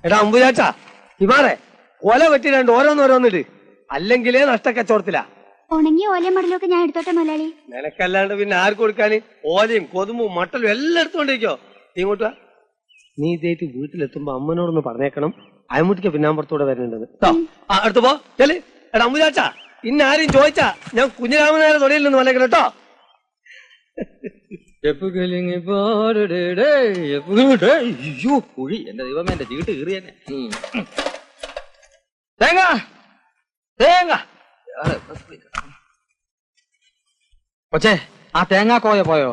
എടാ അമ്പുരാച്ചാ ഇമാറെ ഓല വെട്ടി രണ്ട് ഓരോന്നോരോന്നിട്ട് അല്ലെങ്കിലേ നഷ്ടക്കച്ചവടത്തിലാ. ഉണങ്ങിയ ഓലയും മടലൊക്കെ ഞാൻ എടുത്തോട്ടെ മുതലാളി. നിനക്കല്ലാണ്ട് പിന്നെ ആർക്ക് കൊടുക്കാന്? ഓലയും കൊതുമ്പും മട്ടലും എല്ലാം എടുത്തോണ്ടിരിക്കോ. നീ ഇങ്ങോട്ട് നീ ഇതേറ്റ് വീട്ടിലെത്തുമ്പോ അമ്മനോടൊന്ന് പറഞ്ഞേക്കണം അയമുട്ടിക്ക് പിന്നാമ്പുറത്തൂടെ വരുന്നുണ്ടെന്ന് കേട്ടോ. അടുത്ത് പോ ചെല്. എടാ അമ്പുരാച്ചാ ഇന്ന ആരും ചോദിച്ചാ ഞാൻ കുഞ്ഞിരാമനായ തൊടിയിൽ നിന്ന് വന്നേക്കണം കേട്ടോ. കുഴി എന്റെ ദൈവമേ എന്റെ ചീട്ട് കീറി തന്നെ. തേങ്ങ തേങ്ങ കൊച്ചേ ആ തേങ്ങാക്കോയ പോയോ?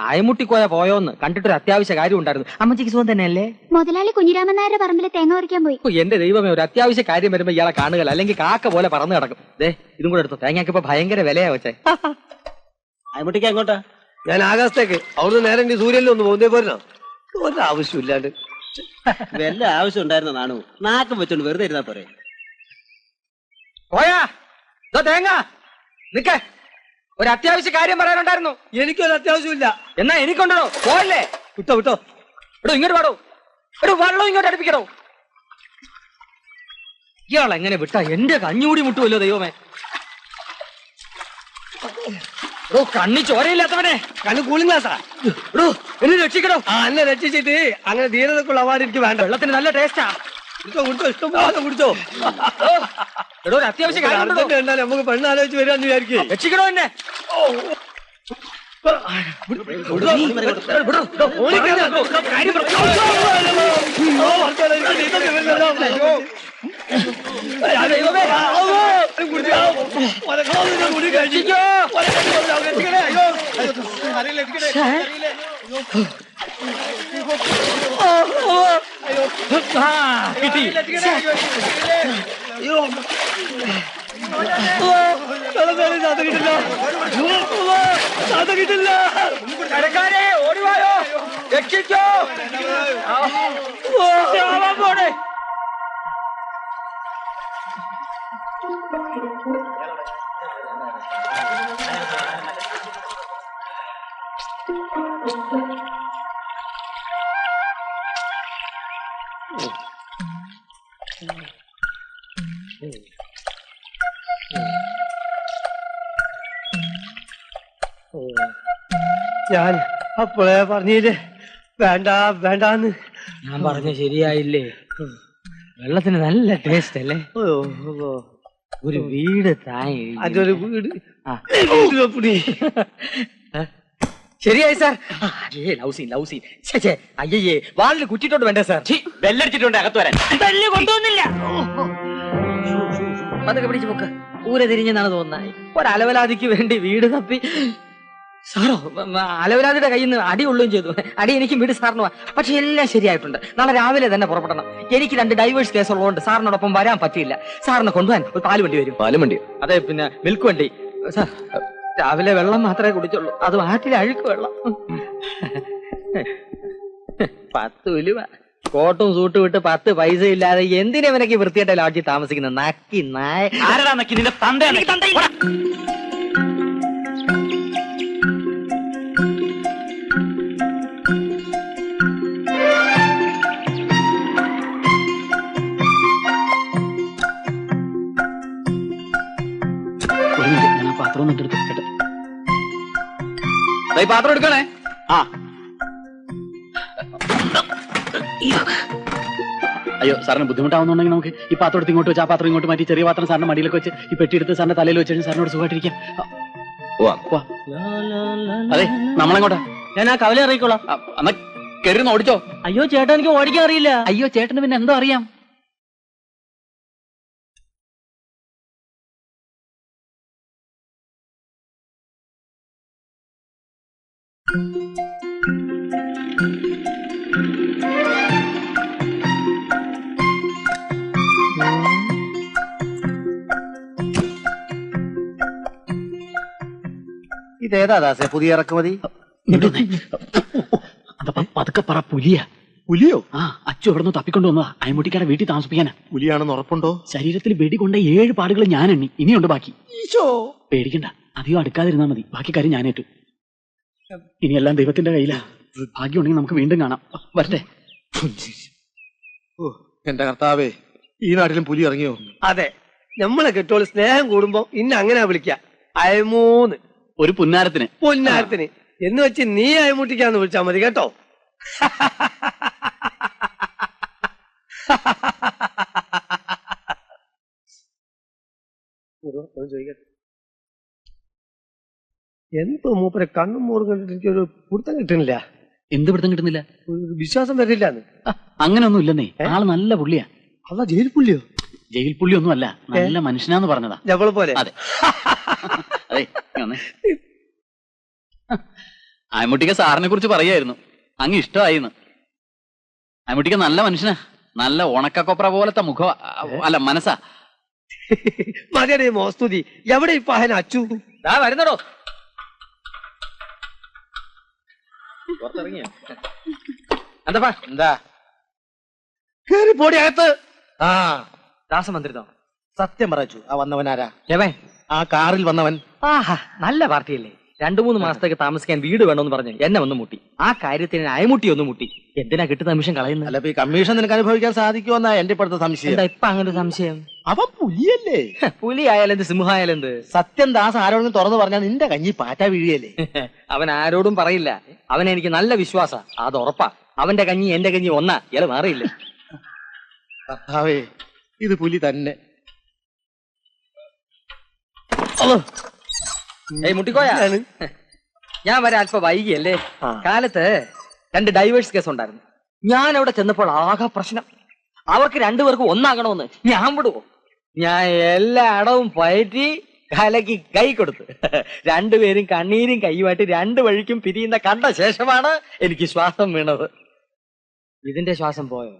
അയമുട്ടിക്കോയ പോയോന്ന് കണ്ടിട്ടൊരു അത്യാവശ്യ കാര്യം ഉണ്ടായിരുന്നു. അമ്മച്ചിക്ക് സുഖം തന്നെയല്ലേ? മുതലാളി കുഞ്ഞിരാമൻ നായരുടെ പറമ്പിലെ തേങ്ങ പറിക്കാൻ പോയി. എന്റെ ദൈവമേ ഒരു അത്യാവശ്യ കാര്യം വരുമ്പോ ഇയാളെ കാണുകയല്ല, അല്ലെങ്കിൽ കാക്ക പോലെ പറന്ന് കിടക്കും. ദേ ഇതും കൂടെ എടുത്തോ, തേങ്ങയ്ക്ക് ഇപ്പൊ ഭയങ്കര വിലയാ വെച്ചേ. അയമുട്ടിക്ക് എങ്ങോട്ടാ? ഞാൻ ആകാശത്തേക്ക്. അവിടുന്ന് നേരെ സൂര്യനിൽ ഒന്ന് പോകുന്നേ പോരണോ? ഒരാവശ്യമില്ലാണ്ട്. വല്ല ആവശ്യം ഉണ്ടായിരുന്ന നാണു നാക്കം വെച്ചോണ്ട് വെറുതെ ഇരുന്നാ പോരെ. പോയാ തേങ്ങ നിക്കേ, ഒരു അത്യാവശ്യ കാര്യം പറയാനുണ്ടായിരുന്നു. എനിക്കൊരു അത്യാവശ്യമില്ല. എന്നാ എനിക്കുണ്ടോ? പോയല്ലേ? വിട്ടോ വിട്ടോ. എടോ ഇങ്ങോട്ട് പാടോ, എടോ വെള്ളം ഇങ്ങോട്ട് അടുപ്പിക്കണോ? ഇയാൾ എങ്ങനെ വിട്ടാ എന്റെ കഞ്ഞൂടി മുട്ടുമല്ലോ ദൈവമേ. എടോ കണ്ണി ചോരയില്ലാത്തവനെ. കണ്ണ് കൂളിംഗ് ഗ്ലാസാ. എടോ എന്നെ രക്ഷിക്കണോ? എന്നെ രക്ഷിച്ചിട്ട് അങ്ങനെ ധീരതക്കുള്ള അവാർഡ് എനിക്ക് വേണ്ട. വെള്ളത്തിന് നല്ല ടേസ്റ്റാ. കുടിച്ചോ കുടിച്ചോ, ഇഷ്ടം പോലെ കുടിച്ചോ. എടോ ഒരു അത്യാവശ്യ കാര്യം എന്തായാലും നമുക്ക് പെണ്ണ് ആലോചിച്ച് വരാന്ന് വിചാരിക്കും. രക്ഷിക്കണോ എന്നെ? കിട്ടി. കിട്ടില്ല. ഓടിവായോ, രക്ഷിച്ചോ. പോടെ ഞാൻ അപ്പോഴേ പറഞ്ഞില്ലേ വേണ്ട വേണ്ടാന്ന്. ഞാൻ പറഞ്ഞ ശരിയായില്ലേ? വെള്ളത്തിന് നല്ല ടേസ്റ്റ് അല്ലേ? ഒരു വീട് താഴെ അതൊരു വീട്. ശരിയായി സാർ. ലൗസീൻ ലൗസീൻ. അയ്യേ വാളിൽ കുറ്റിട്ടോണ്ട് വേണ്ടേ സാർ? ബെല്ലടിച്ചിട്ടുണ്ട് അകത്ത് വരാൻ. ബെല്ല് കൊണ്ടുവന്നില്ല. അതൊക്കെ പിടിച്ചു പോക്ക് ഊരെ തിരിഞ്ഞെന്നാണ് തോന്നുന്നത്. ഒരലവലാതിക്ക് വേണ്ടി വീട് തപ്പി സാറോ അലവലാതിയുടെ കയ്യിൽ നിന്ന് അടി കൊള്ളുകയും ചെയ്തു. അടി എനിക്കും വീട് സാറിന്. പക്ഷെ എല്ലാം ശരിയായിട്ടുണ്ട്. നാളെ രാവിലെ തന്നെ പുറപ്പെടണം. എനിക്ക് 2 ഡൈവേഴ്സ് കേസ് ഉള്ളതുകൊണ്ട് സാറിനോടൊപ്പം വരാൻ പറ്റില്ല. സാറിനെ കൊണ്ടുപോകാൻ ഒരു പാല് വണ്ടി വരും. പാലും വണ്ടിയോ? അതെ, പിന്നെ മിൽക്ക് വണ്ടി. സാർ രാവിലെ വെള്ളം മാത്രമേ കുടിച്ചുള്ളൂ, അത് ആറ്റിലെ അഴുക്ക് വെള്ളം. 10 ഉലുവ. കോട്ടും സൂട്ടും വിട്ട് 10 പൈസ ഇല്ലാതെ എന്തിനവനൊക്കെ വൃത്തിയായിട്ട് ലോഡ്ജിൽ താമസിക്കുന്ന നക്കി നായ. ആരടാ നക്കി? നിന്റെ തന്തയില്ല. പാത്രം എടുക്കണേ. ആ അയ്യോ സാറിന് ബുദ്ധിമുട്ടാവുന്നുണ്ടെങ്കിൽ നമുക്ക് ഈ പാത്രം എടുത്ത് ഇങ്ങോട്ട് വെച്ച് ആ പാത്രം ഇങ്ങോട്ട് മാറ്റി ചെറിയ പാത്രം സാറിന്റെ മടിയിലൊക്കെ വെച്ച് ഈ പെട്ടി എടുത്ത് സാറിന്റെ തലയിൽ വെച്ച് കഴിഞ്ഞാൽ സാറിനോട് സുഖമായിട്ടിരിക്കാം. അതെ നമ്മളെങ്ങോട്ടാ? ഞാൻ ആ കവല ഇറങ്ങിക്കോളാം. എന്നാ കയറി ഓടിച്ചോ. അയ്യോ ചേട്ടാ എനിക്ക് ഓടിക്കാൻ അറിയില്ല. അയ്യോ ചേട്ടന് പിന്നെ എന്തോ അറിയാം. ഇതേതാ ദാസേ പുതിയ ഇറക്കുമതി? പതുക്കെ പറ. പുലിയാ. പുലിയോ? ആ അച്ചു എവിടെ നിന്ന് തപ്പിക്കൊണ്ട് വന്നതാ. അയമുട്ടിക്കാരെ വീട്ടിൽ താമസിപ്പിക്കാനാ. പുലിയാണെന്ന് ഉറപ്പുണ്ടോ? ശരീരത്തിൽ വെടി കൊണ്ട 7 പാടുകൾ ഞാൻ എണ്ണി. ഇനിയുണ്ട് ബാക്കി. പേടിക്കണ്ട, അധികം അടുക്കാതിരുന്നാ മതി. ബാക്കി കാര്യം ഞാനേറ്റു. ഇനിയെല്ലാം ദൈവത്തിന്റെ കയ്യിലാ. ഭാഗ്യമുണ്ടെങ്കിൽ നമുക്ക് വീണ്ടും കാണാം. വരട്ടെ. എന്റെ കർത്താവേ, ഈ നാട്ടിലും പുലി ഇറങ്ങിയോ? അതെ, നമ്മളെ കെട്ടോള് സ്നേഹം കൂടുമ്പോ ഇന്ന അങ്ങനെ വിളിക്ക അയമൂന്ന്. ഒരു പുന്നാരത്തിന് പൊന്നാരത്തിന് എന്ന് വെച്ച് നീ അയമുട്ടിക്കാന്ന് വിളിച്ചാ മതി കേട്ടോ. ചോദിക്കട്ടെ, എന്തോ മൂപ്പരെ കണ്ണും മോറും കണ്ടിട്ട് എനിക്കൊരു പിടുത്തം കിട്ടുന്നില്ല. എന്ത് പിടുത്തം കിട്ടുന്നില്ല? ഒരു വിശ്വാസം വരില്ലാന്ന്. അങ്ങനെയൊന്നും ഇല്ലെന്നേ, ആള് നല്ല പുള്ളിയാ. അതാ ജയിൽ പുള്ളിയോ? ജയിൽ പുള്ളി ഒന്നും അല്ല, നല്ല മനുഷ്യനാന്ന് പറഞ്ഞതാ. ഞവളെ പോലെ. അതെ അതെ. അയമുട്ടിക്ക സാറിനെ കുറിച്ച് പറയായിരുന്നു, അങ്ങ് ഇഷ്ടമായിന്ന്. അയമുട്ടിക്ക നല്ല മനുഷ്യനാ, നല്ല ഉണക്കക്കൊപ്ര പോലത്തെ മുഖം, അല്ല മനസ്സാ. മതിയടേ മോസ്തുതി. എവിടെ ഇപ്പൊ അഹന അച്ചു? വരുന്നടോ. എന്താ കേറി പോടി അകത്ത്. ആ ദാസമന്ത്രിതോ? സത്യം പറച്ചു. ആ വന്നവനാരാ? എവൻ? ആ കാറിൽ വന്നവൻ. ആഹാ, നല്ല പാർട്ടിയല്ലേ. 2-3 മാസത്തേക്ക് താമസിക്കാൻ വീട് വേണമെന്ന് പറഞ്ഞ് എന്നെ ഒന്ന് മുട്ടി. ആ കാര്യത്തിന് അയമുട്ടി ഒന്ന് മുട്ടി. എന്തിനാ കിട്ടുന്ന നിമിഷം കളയുന്നത്? അല്ല, ഈ കമ്മീഷൻ നിനക്ക് അനുഭവിക്കാൻ സാധിക്കുമെന്നാ എന്റെ ഇപ്പോഴത്തെ സംശയം. എന്താ ഇപ്പൊ അങ്ങനെ സംശയം? അവൻ പുലിയല്ലേ? പുലി ആയാലെന്ത്, സിംഹായാലെന്ത്? സത്യം ദാസ് ആരോടും തുറന്നു പറഞ്ഞാൽ നിന്റെ കഞ്ഞി പാറ്റ വീഴിയല്ലേ? അവൻ ആരോടും പറയില്ല. അവനെ എനിക്ക് നല്ല വിശ്വാസ, അത് ഉറപ്പാ. അവന്റെ കഞ്ഞി എന്റെ കഞ്ഞി ഒന്നാ, ഇയാള് മാറിയില്ല. കർത്താവേ, ഇത് പുലി തന്നെ. ഏയ് മുട്ടിക്കോയാ, ഞാൻ വരെ അല്പം വൈകിയല്ലേ. കാലത്ത് 2 ഡൈവേഴ്സ് കേസ് ഉണ്ടായിരുന്നു. ഞാൻ അവിടെ ചെന്നപ്പോൾ ആകെ പ്രശ്നം. അവർക്ക് 2 പേർക്കും ഒന്നാകണമെന്ന് ഞാൻ വിടുവോ? ഞാൻ എല്ലാ അടവും പയറ്റി കലക്കി കൈ കൊടുത്തു. 2 പേരും കണ്ണീരും കൈയുമായിട്ട് 2 വഴിക്കും പിരിയുന്ന കണ്ട ശേഷമാണ് എനിക്ക് ശ്വാസം വീണത്. ഇതിന്റെ ശ്വാസം പോയോ?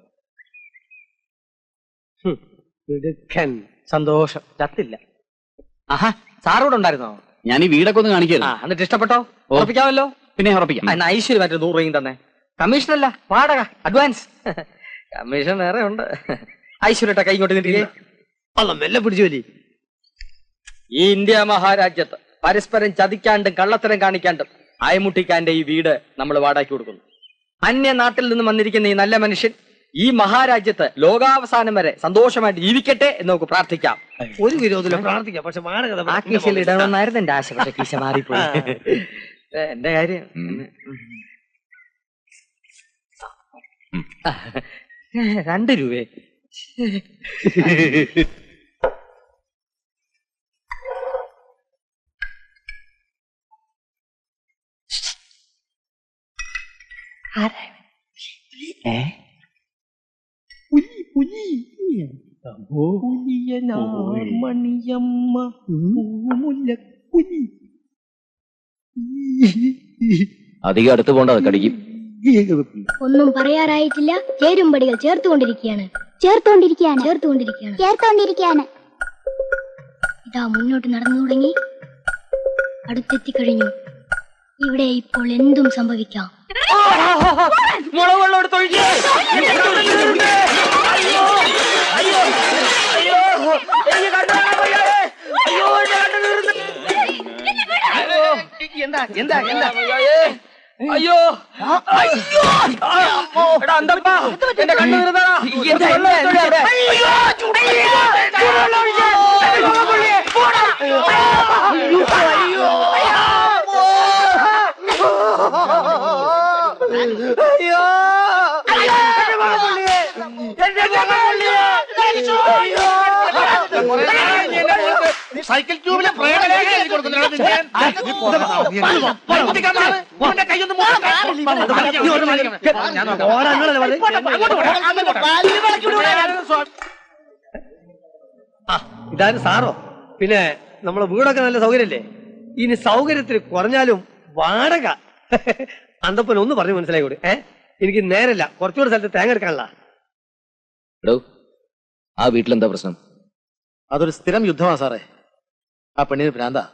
സന്തോഷം, ചത്തില്ല. ആഹാ, സാറോട് ഉണ്ടായിരുന്നോ? ഞാൻ ഈ വീടൊക്കെ ഒന്ന് കാണിക്കായിരുന്നു. എന്നിട്ട് ഇഷ്ടപ്പെട്ടോ? ഉറപ്പിക്കാമല്ലോ. പിന്നെ ഉറപ്പിക്കാം. എന്നാ ഐശ്വര്യ മറ്റേ 100 രൂപയും തന്നെ. കമ്മീഷനല്ല, വാടക, അഡ്വാൻസ്. കമ്മീഷൻ വേറെ ഉണ്ട്. ഐശ്വര്യട്ടെ കൈ കൊണ്ട് നിന്നിട്ടില്ലേ? അല്ല, മെല്ലെ പിടിച്ചു വലി. ഈ ഇന്ത്യ മഹാരാജ്യത്ത് പരസ്പരം ചതിക്കാണ്ടും കള്ളത്തരം കാണിക്കാണ്ടും അയമുട്ടിക്കാന്റെ ഈ വീട് നമ്മൾ വാടകയ്ക്ക് കൊടുക്കുന്നു. അന്യ നാട്ടിൽ നിന്നും വന്നിരിക്കുന്ന ഈ നല്ല മനുഷ്യൻ ഈ മഹാരാജ്യത്ത് ലോകാവസാനം വരെ സന്തോഷമായിട്ട് ജീവിക്കട്ടെ എന്ന് നമുക്ക് പ്രാർത്ഥിക്കാം. ഒരു വിരോധമില്ല, പ്രാർത്ഥിക്കാം. പക്ഷെ വാടക ആ കീശയിൽ ഇടണമെന്നായിരുന്നു എന്റെ ആശ, പക്ഷെ കീശ മാറിപ്പോയി. എന്റെ കാര്യം 2 രൂപയെ. അധികം അടുത്ത് പോണ്ട, കടിക്കും. ഒന്നും പറയാറായിട്ടില്ല. ചേരുംപടികൾ ചേർത്തുകൊണ്ടിരിക്കുകയാണ്. ഇതാ മുന്നോട്ട് നടന്നു തുടങ്ങി, അടുത്തെത്തിക്കഴിഞ്ഞു. ഇവിടെ ഇപ്പോൾ എന്തും സംഭവിക്കാം. മുളക് എടുത്തൊഴിച്ച് എന്താ എന്താ എന്താ? അയ്യോ എടാ അന്തപ്പാ, എന്റെ കണ്ണു വീർന്നതാ. സൈക്കിൾ ട്യൂബിലെ ഇതാരും സാറോ? പിന്നെ നമ്മളെ വീടൊക്കെ നല്ല സൗകര്യല്ലേ? ഇനി സൗകര്യത്തിന് കുറഞ്ഞാലും വാടക. അന്തപ്പൻ ഒന്ന് പറഞ്ഞു മനസ്സിലായിക്കോട്ടെ. എനിക്ക് നേരല്ല, കുറച്ചുകൂടെ സ്ഥലത്ത് തേങ്ങ എടുക്കാനുള്ള. ആ വീട്ടിലെന്താ പ്രശ്നം? അതൊരു സ്ഥിരം യുദ്ധമാ സാറേ. ആ പെണ്ണിന് ഭ്രാന്താ.